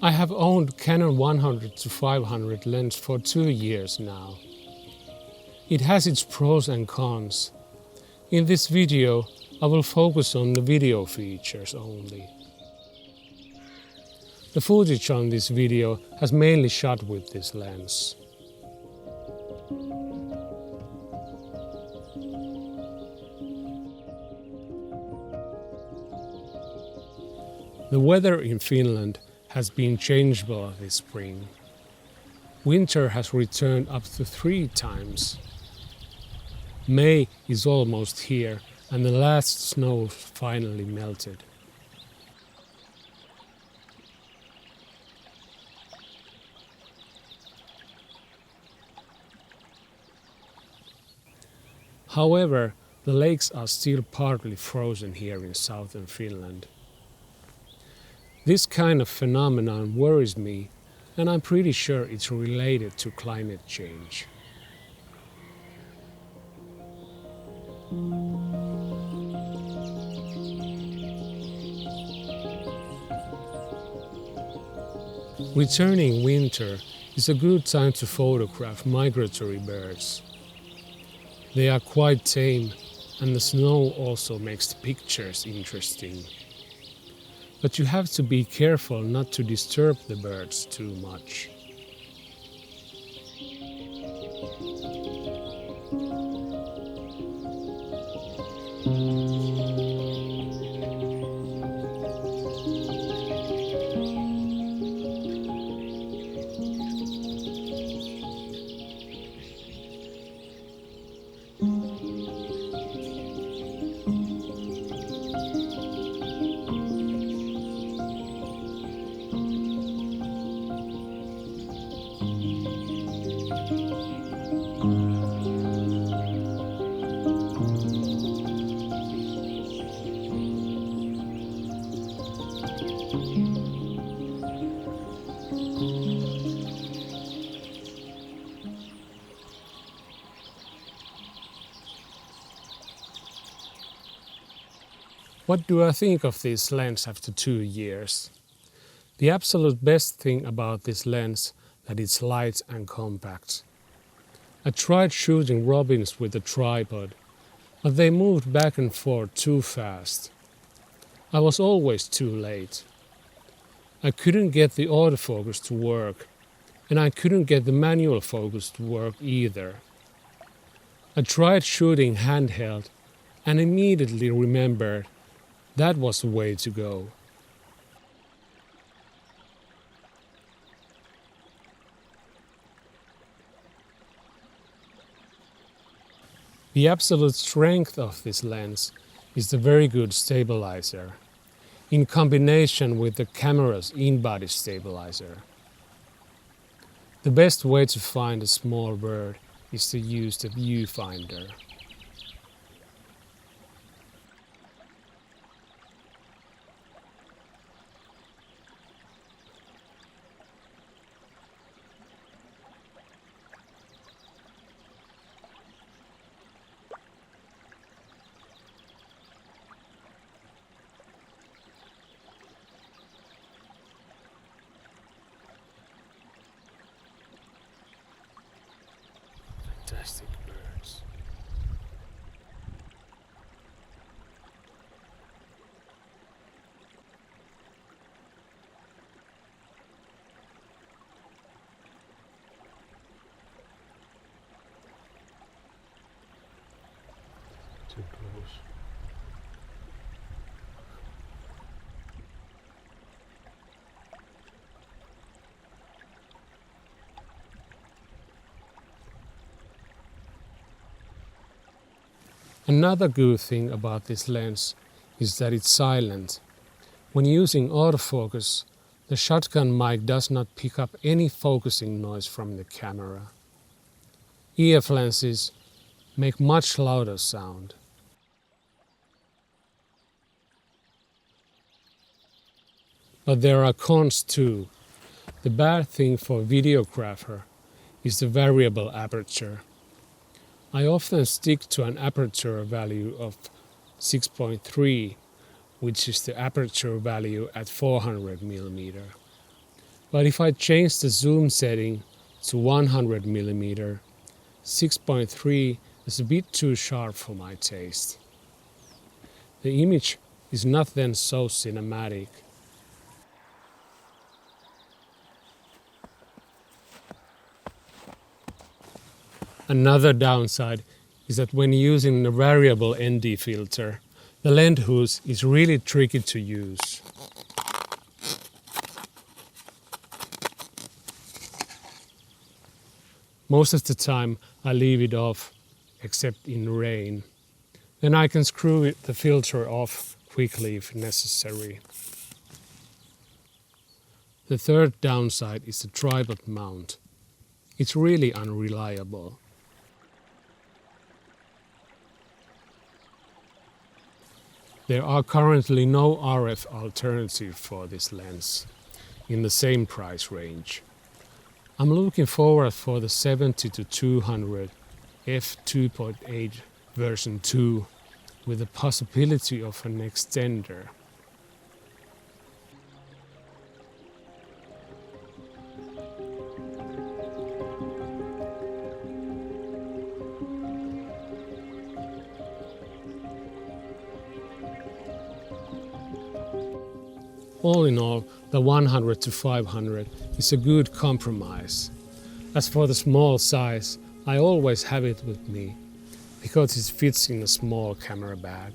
I have owned Canon 100-500 lens for 2 years now. It has its pros and cons. In this video, I will focus on the video features only. The footage on this video has mainly shot with this lens. The weather in Finland has been changeable this spring. Winter has returned up to 3 times. May is almost here and the last snow finally melted. However, the lakes are still partly frozen here in southern Finland. This kind of phenomenon worries me, and I'm pretty sure it's related to climate change. Returning winter is a good time to photograph migratory birds. They are quite tame, and the snow also makes the pictures interesting. But you have to be careful not to disturb the birds too much. What do I think of this lens after 2 years? The absolute best thing about this lens that it's light and compact. I tried shooting robins with a tripod, but they moved back and forth too fast. I was always too late. I couldn't get the autofocus to work, and I couldn't get the manual focus to work either. I tried shooting handheld and immediately remembered that was the way to go. The absolute strength of this lens is the very good stabilizer, in combination with the camera's in-body stabilizer. The best way to find a small bird is to use the viewfinder. Fantastic birds. Too close. Another good thing about this lens is that it's silent. When using autofocus, the shotgun mic does not pick up any focusing noise from the camera. EF lenses make much louder sound. But there are cons too. The bad thing for a videographer is the variable aperture. I often stick to an aperture value of 6.3, which is the aperture value at 400 mm. But if I change the zoom setting to 100mm, 6.3 is a bit too sharp for my taste. The image is not then so cinematic. Another downside is that when using a variable ND filter, the lens hood is really tricky to use. Most of the time I leave it off, except in rain. Then I can screw the filter off quickly if necessary. The third downside is the tripod mount. It's really unreliable. There are currently no RF alternative for this lens in the same price range. I'm looking forward for the 70-200 f2.8 version 2 with the possibility of an extender. All in all, the 100-500 is a good compromise. As for the small size, I always have it with me, because it fits in a small camera bag.